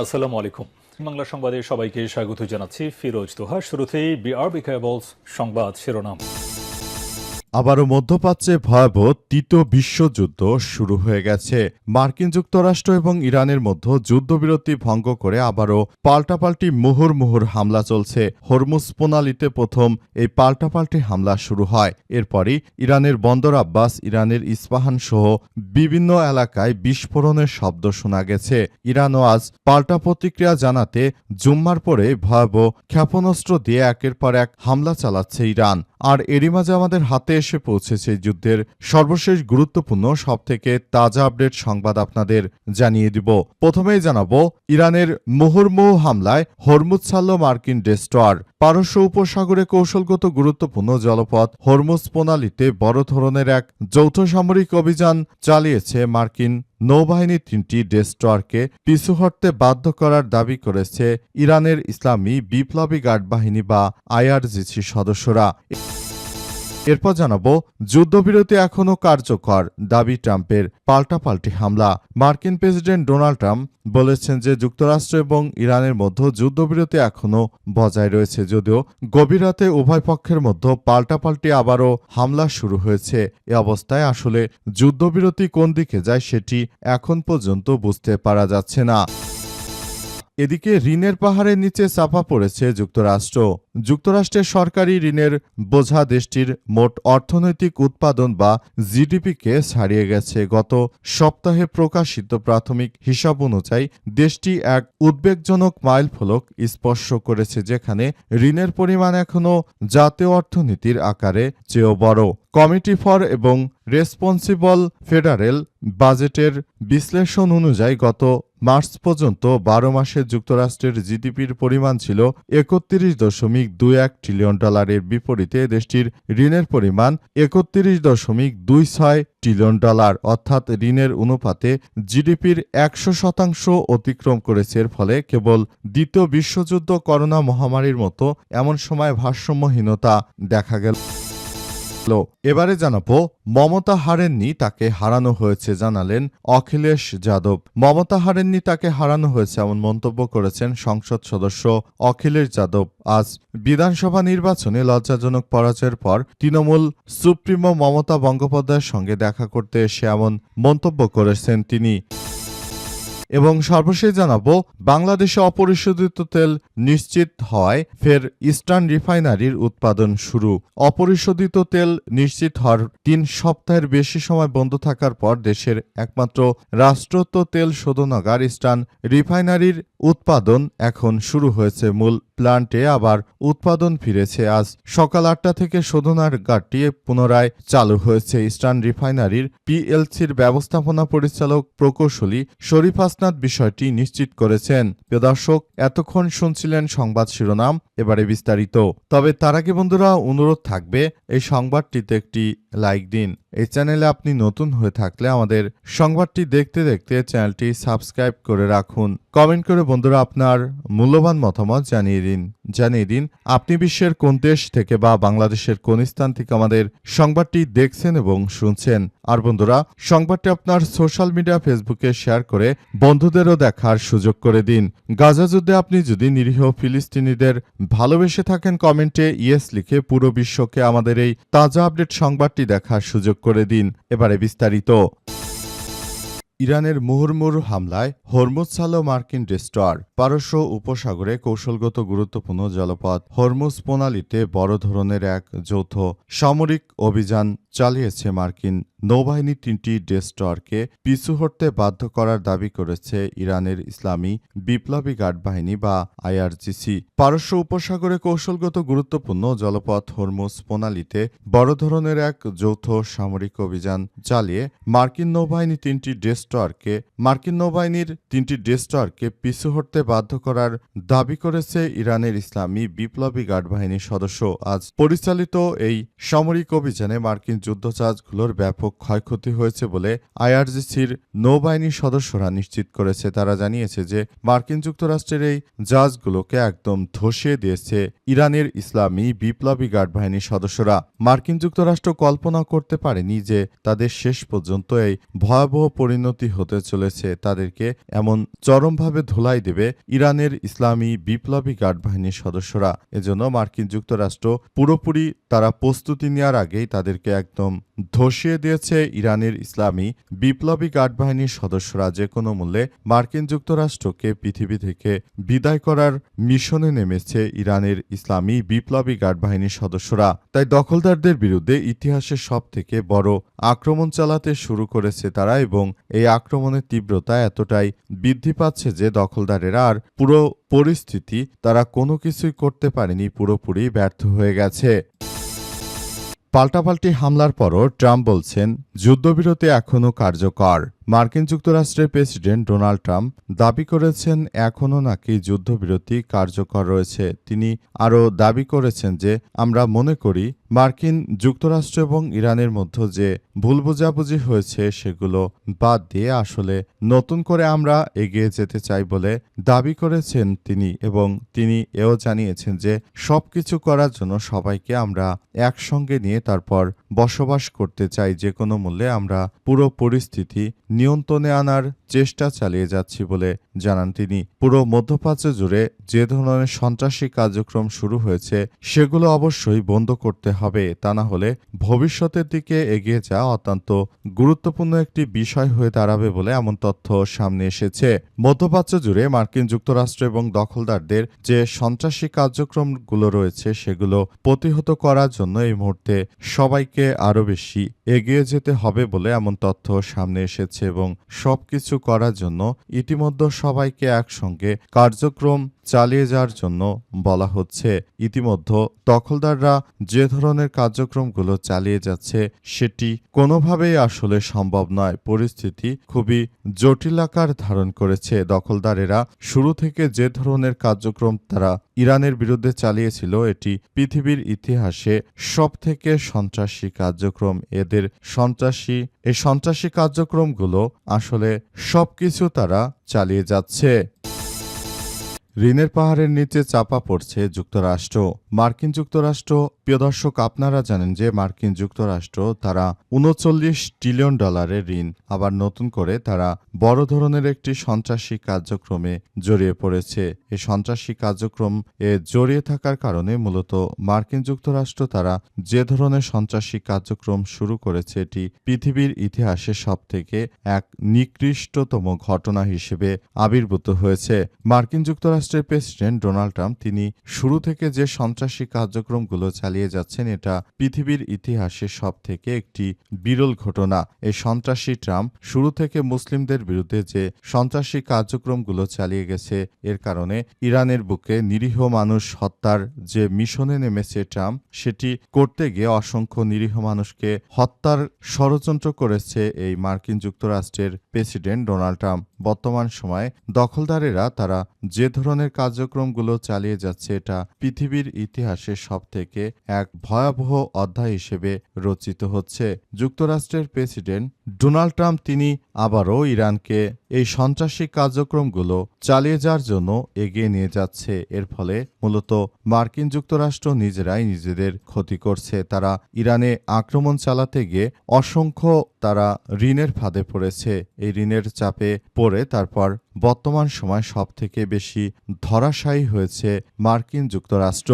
আসসালামু আলাইকুম। বাংলা সংবাদে সবাইকে স্বাগত জানাচ্ছি ফিরোজ তোহা। শুরুতেই বিআরবি কেবলস সংবাদ শিরোনাম। আবারও মধ্যপ্রাচ্যে ভয়াবহ তৃতীয় বিশ্বযুদ্ধ শুরু হয়ে গেছে। মার্কিন যুক্তরাষ্ট্র এবং ইরানের মধ্যে যুদ্ধবিরতি ভঙ্গ করে আবারও পাল্টাপাল্টি মুহুর্মুহুর হামলা চলছে। হরমুজ প্রণালীতে প্রথম এই পাল্টাপাল্টি হামলা শুরু হয়। এরপরই ইরানের বন্দর আব্বাস, ইরানের ইস্পাহান সহ বিভিন্ন এলাকায় বিস্ফোরণের শব্দ শোনা গেছে। ইরানও আজ পাল্টা প্রতিক্রিয়া জানাতে জুম্মার পরে ভয়াবহ ক্ষেপণাস্ত্র দিয়ে একের পর এক হামলা চালাচ্ছে ইরান। আর এরই মাঝে আমাদের হাতে এসে পৌঁছেছে যুদ্ধের সর্বশেষ গুরুত্বপূর্ণ সবথেকে তাজা আপডেট সংবাদ আপনাদের জানিয়ে দিব। প্রথমেই জানাবো, ইরানের মুহুর্মুহু হামলায় হরমুজ ছাড়ল মার্কিন ডেস্ট্রয়ার। পারস্য উপসাগরে কৌশলগত গুরুত্বপূর্ণ জলপথ হরমুজ প্রণালীতে বড় ধরনের এক যৌথ সামরিক অভিযান চালিয়েছে মার্কিন নৌবাহিনী। 3টি ডেস্ট্রয়ারকে পিছু হটতে বাধ্য করার দাবি করেছে ইরানের ইসলামী বিপ্লবী গার্ড বাহিনী বা আইআরজিসি সদস্যরা। এরপর জানাবো, যুদ্ধবিরতি এখনও কার্যকর, দাবি ট্রাম্পের। পাল্টাপাল্টি হামলা। মার্কিন প্রেসিডেন্ট ডোনাল্ড ট্রাম্প বলেছেন যে যুক্তরাষ্ট্র এবং ইরানের মধ্যে যুদ্ধবিরতি এখনও বজায় রয়েছে, যদিও গভীর রাতে উভয় পক্ষের মধ্যে পাল্টাপাল্টি আবারও হামলা শুরু হয়েছে। এ অবস্থায় আসলে যুদ্ধবিরতি কোন দিকে যায় সেটি এখন পর্যন্ত বুঝতে পারা যাচ্ছে না। এদিকে ঋণের পাহাড়ের নিচে চাপা পড়েছে যুক্তরাষ্ট্র। যুক্তরাষ্ট্রের সরকারি ঋণের বোঝা দেশটির মোট অর্থনৈতিক উৎপাদন বা জিডিপিকে ছাড়িয়ে গেছে। গত সপ্তাহে প্রকাশিত প্রাথমিক হিসাব অনুযায়ী দেশটি এক উদ্বেগজনক মাইলফলক স্পর্শ করেছে, যেখানে ঋণের পরিমাণ এখনও জাতীয় অর্থনীতির আকারে চেয়েও বড়। কমিটি ফর এবং রেসপন্সিবল ফেডারেল বাজেটের বিশ্লেষণ অনুযায়ী গত মার্চ পর্যন্ত 12 মাসে যুক্তরাষ্ট্রের জিডিপির পরিমাণ ছিল 31.21 ট্রিলিয়ন ডলারের বিপরীতে দেশটির ঋণের পরিমাণ 31.26 ট্রিলিয়ন ডলার, অর্থাৎ ঋণের অনুপাতে জিডিপির 100% অতিক্রম করেছে। এর ফলে কেবল দ্বিতীয় বিশ্বযুদ্ধ, করোনা মহামারীর মতো এমন সময় ভারসাম্যহীনতা দেখা গেল। এবারে জানাবো, মমতা হারেননি, তাকে হারানো হয়েছে, জানালেন অখিলেশ যাদব। মমতা হারেননি, তাকে হারানো হয়েছে এমন মন্তব্য করেছেন সংসদ সদস্য অখিলেশ যাদব। আজ বিধানসভা নির্বাচনে লজ্জাজনক পরাজয়ের পর তৃণমূল সুপ্রিমো মমতা বন্দ্যোপাধ্যায়ের সঙ্গে দেখা করতে এসে এমন মন্তব্য করেছেন তিনি। এবং সর্বশেষ জানাবো, বাংলাদেশে অপরিশোধিত তেল নিশ্চিত হওয়ায় ফের ইস্টার্ন রিফাইনারির উৎপাদন শুরু। অপরিশোধিত তেল নিশ্চিত হওয়ার 3 সপ্তাহের বেশি সময় বন্ধ থাকার পর দেশের একমাত্র রাষ্ট্রত্ব তেল শোধনাগার ইস্টার্ন রিফাইনারির উৎপাদন এখন শুরু হয়েছে। মূল প্ল্যান্টে আবার উৎপাদন ফিরেছে। আজ সকাল 8টা থেকে শোধনাগারটি পুনরায় চালু হয়েছে। ইস্টার্ন রিফাইনারির পিএলসির ব্যবস্থাপনা পরিচালক প্রকৌশলী শরীফ হাসনাত বিষয়টি নিশ্চিত করেছেন। প্রিয় দর্শক, এতক্ষণ শুনছিলেন সংবাদ শিরোনাম, এবারে বিস্তারিত। তবে তার আগে বন্ধুরা, অনুরোধ থাকবে এই সংবাদটিতে একটি লাইক দিন। এই চ্যানেলে আপনি নতুন হয়ে থাকলে আমাদের সংবাদটি দেখতে দেখতে চ্যানেলটি সাবস্ক্রাইব করে রাখুন। কমেন্ট করে বন্ধুরা আপনার মূল্যবান মতামত জানিয়ে দিন আপনি বিশ্বের কোন দেশ থেকে বা বাংলাদেশের কোন স্থান থেকে আমাদের সংবাদটি দেখছেন এবং শুনছেন। আর বন্ধুরা, সংবাদটি আপনার সোশ্যাল মিডিয়া ফেসবুকে শেয়ার করে বন্ধুদেরও দেখার সুযোগ করে দিন। গাজা যুদ্ধে আপনি যদি নিরীহ ফিলিস্তিনিদের ভালোবেসে থাকেন, কমেন্টে ইয়েস লিখে পুরো বিশ্বকে আমাদের এই তাজা আপডেট সংবাদটি দেখার সুযোগ করে দিন। এবারে বিস্তারিত। ইরানের মুহুর্মুহু হামলায় হরমুজ ছাড়ল মার্কিন ডেস্ট্রয়ার। পারস্য উপসাগরে কৌশলগত গুরুত্বপূর্ণ জলপথ হরমুজ প্রণালীতে বড় ধরনের এক যৌথ সামরিক অভিযান চালিয়েছে মার্কিন নৌবাহিনী। 3টি ডেস্ট্রয়ারকে পিছু হটতে বাধ্য করার দাবি করেছে ইরানের ইসলামী বিপ্লবী গার্ড বাহিনী বা আইআরজিসি। পারস্য উপসাগরে কৌশলগত গুরুত্বপূর্ণ জলপথ হরমুজ প্রণালীতে বড় ধরনের এক যৌথ সামরিক অভিযান চালিয়ে মার্কিন নৌবাহিনীর 3টি ডেস্ট্রয়ারকে পিছু হটতে বাধ্য করার দাবি করেছে ইরানের ইসলামী বিপ্লবী গার্ড বাহিনীর সদস্য। আজ পরিচালিত এই সামরিক অভিযানে মার্কিন যুদ্ধজাহাজগুলোর ব্যাপক ক্ষয়ক্ষতি হয়েছে বলে আইআরজিসির নৌবাহিনীর সদস্যরা নিশ্চিত করেছে। তারা জানিয়েছে যে মার্কিন যুক্তরাষ্ট্রের এই জাহাজগুলোকে একদম ধসিয়ে দিয়েছে ইরানের ইসলামী বিপ্লবী গার্ড বাহিনীর সদস্যরা। মার্কিন যুক্তরাষ্ট্র কল্পনা করতে পারেনি যে তাদের শেষ পর্যন্ত এই ভয়াবহ পরিণতি হতে চলেছে। তাদেরকে এমন চরমভাবে ধুলাই দেবে ইরানের ইসলামী বিপ্লবী গার্ড বাহিনীর সদস্যরা। এজন্য মার্কিন যুক্তরাষ্ট্র পুরোপুরি তারা প্রস্তুতি নেওয়ার আগেই তাদেরকে একদম ধসিয়ে দিয়েছে ইরানের ইসলামী বিপ্লবী গার্ড বাহিনীর সদস্যরা। যে কোনো মূল্যে মার্কিন যুক্তরাষ্ট্রকে পৃথিবী থেকে বিদায় করার মিশনে নেমেছে ইরানের ইসলামী বিপ্লবী গার্ড বাহিনীর সদস্যরা। তাই দখলদারদের বিরুদ্ধে ইতিহাসের সবথেকে বড় আক্রমণ চালাতে শুরু করেছে তারা, এবং এই আক্রমণের তীব্রতা এতটাই বৃদ্ধি পাচ্ছে যে দখলদারেরা আর পুরো পরিস্থিতি তারা কোনো কিছুই করতে পারেনি, পুরোপুরি ব্যর্থ হয়ে গেছে। পাল্টাপাল্টি হামলার পরও ট্রাম্প বলছেন যুদ্ধবিরতি এখনও কার্যকর। মার্কিন যুক্তরাষ্ট্রের প্রেসিডেন্ট ডোনাল্ড ট্রাম্প দাবি করেছেন এখনও নাকি যুদ্ধবিরতি কার্যকর রয়েছে। তিনি আরও দাবি করেছেন যে আমরা মনে করি মার্কিন যুক্তরাষ্ট্র এবং ইরানের মধ্যে যে ভুল বোঝাবুঝি হয়েছে সেগুলো বাদ দিয়ে আসলে নতুন করে আমরা এগিয়ে যেতে চাই বলে দাবি করেছেন তিনি, এবং তিনি এও জানিয়েছেন যে সবকিছু করার জন্য সবাইকে আমরা একসঙ্গে নিয়ে তারপর বসবাস করতে চাই। যে কোনো মূল্যে আমরা পুরো পরিস্থিতি নিয়ন্ত্রণে আনার চেষ্টা চালিয়ে যাচ্ছি বলে জানান তিনি। পুরো মধ্যপ্রাচ্য জুড়ে যে ধরনের সন্ত্রাসী কার্যক্রম শুরু হয়েছে সেগুলো অবশ্যই বন্ধ করতে হবে, তা না হলে ভবিষ্যতের দিকে এগিয়ে যাওয়া অত্যন্ত গুরুত্বপূর্ণ একটি বিষয় হয়ে দাঁড়াবে বলে এমন তথ্য সামনে এসেছে। মধ্যপ্রাচ্য জুড়ে মার্কিন যুক্তরাষ্ট্র এবং দখলদারদের যে সন্ত্রাসী কার্যক্রমগুলো রয়েছে সেগুলো প্রতিহত করার জন্য এই মুহূর্তে সবাইকে আরও বেশি এগিয়ে যেতে হবে বলে এমন তথ্য সামনে এসেছে, এবং সবকিছু করার জন্য ইতিমধ্যে সবাইকে একসঙ্গে কার্যক্রম চালিয়ে যাওয়ার জন্য বলা হচ্ছে। ইতিমধ্যে দখলদাররা যে ধরনের কার্যক্রমগুলো চালিয়ে যাচ্ছে সেটি কোনোভাবেই আসলে সম্ভব নয়। পরিস্থিতি খুবই জটিল আকার ধারণ করেছে। দখলদারেরা শুরু থেকে যে ধরনের কার্যক্রম তারা ইরানের বিরুদ্ধে চালিয়েছিল এটি পৃথিবীর ইতিহাসে সবথেকে সন্ত্রাসী কার্যক্রম। এই সন্ত্রাসী কার্যক্রমগুলো আসলে সবকিছু তারা চালিয়ে যাচ্ছে। ঋণের পাহাড়ের নিচে চাপা পড়ছে যুক্তরাষ্ট্র। মার্কিন যুক্তরাষ্ট্র, প্রিয় দর্শক, আপনারা জানেন যে মার্কিন যুক্তরাষ্ট্র তারা $39 ট্রিলিয়ন ঋণ, আবার নতুন করে তারা বড় ধরনের একটি সন্ত্রাসী কার্যক্রমে জড়িয়ে পড়েছে। এই সন্ত্রাসী কার্যক্রম জড়িয়ে থাকার কারণে মূলত মার্কিন যুক্তরাষ্ট্র তারা যে ধরনের সন্ত্রাসী কার্যক্রম শুরু করেছে এটি পৃথিবীর ইতিহাসে সবথেকে এক নিকৃষ্টতম ঘটনা হিসেবে আবির্ভূত হয়েছে। মার্কিন যুক্তরাষ্ট্রের প্রেসিডেন্ট ডোনাল্ড ট্রাম্প তিনি শুরু থেকে যে সন্ত্রাসী কার্যক্রমগুলো চালিয়ে যাচ্ছেন এটা পৃথিবীর ইতিহাসে সবথেকে একটি বিরল ঘটনা। এই সন্ত্রাসী ট্রাম্প শুরু থেকে মুসলিমদের বিরুদ্ধে যে সন্ত্রাসী কার্যক্রমগুলো চালিয়ে গেছে এর কারণে ইরানের বুকে নিরীহ মানুষ হত্যার যে মিশনে নেমেছে ট্রাম্প, সেটি করতে গিয়ে অসংখ্য নিরীহ মানুষকে হত্যার ষড়যন্ত্র করেছে এই মার্কিন যুক্তরাষ্ট্রের প্রেসিডেন্ট ডোনাল্ড ট্রাম্প। বর্তমান সময়ে দখলদারেরা তারা যে ধরনের কার্যক্রমগুলো চালিয়ে যাচ্ছে এটা পৃথিবীর ইতিহাসে সবথেকে এক ভয়াবহ অধ্যায় হিসেবে রচিত হচ্ছে। যুক্তরাষ্ট্রের প্রেসিডেন্ট ডোনাল্ড ট্রাম্প তিনি আবারও ইরানকে এই সন্ত্রাসী কার্যক্রমগুলো চালিয়ে যাওয়ার জন্য এগিয়ে নিয়ে যাচ্ছে। এর ফলে মূলত মার্কিন যুক্তরাষ্ট্র নিজেরাই নিজেদের ক্ষতি করছে। তারা ইরানে আক্রমণ চালাতে গিয়ে অসংখ্য তারা ঋণের ফাঁদে পড়েছে। এই ঋণের চাপে পড়ে তারপর বর্তমান সময় সবথেকে বেশি ধরাশায়ী হয়েছে মার্কিন যুক্তরাষ্ট্র।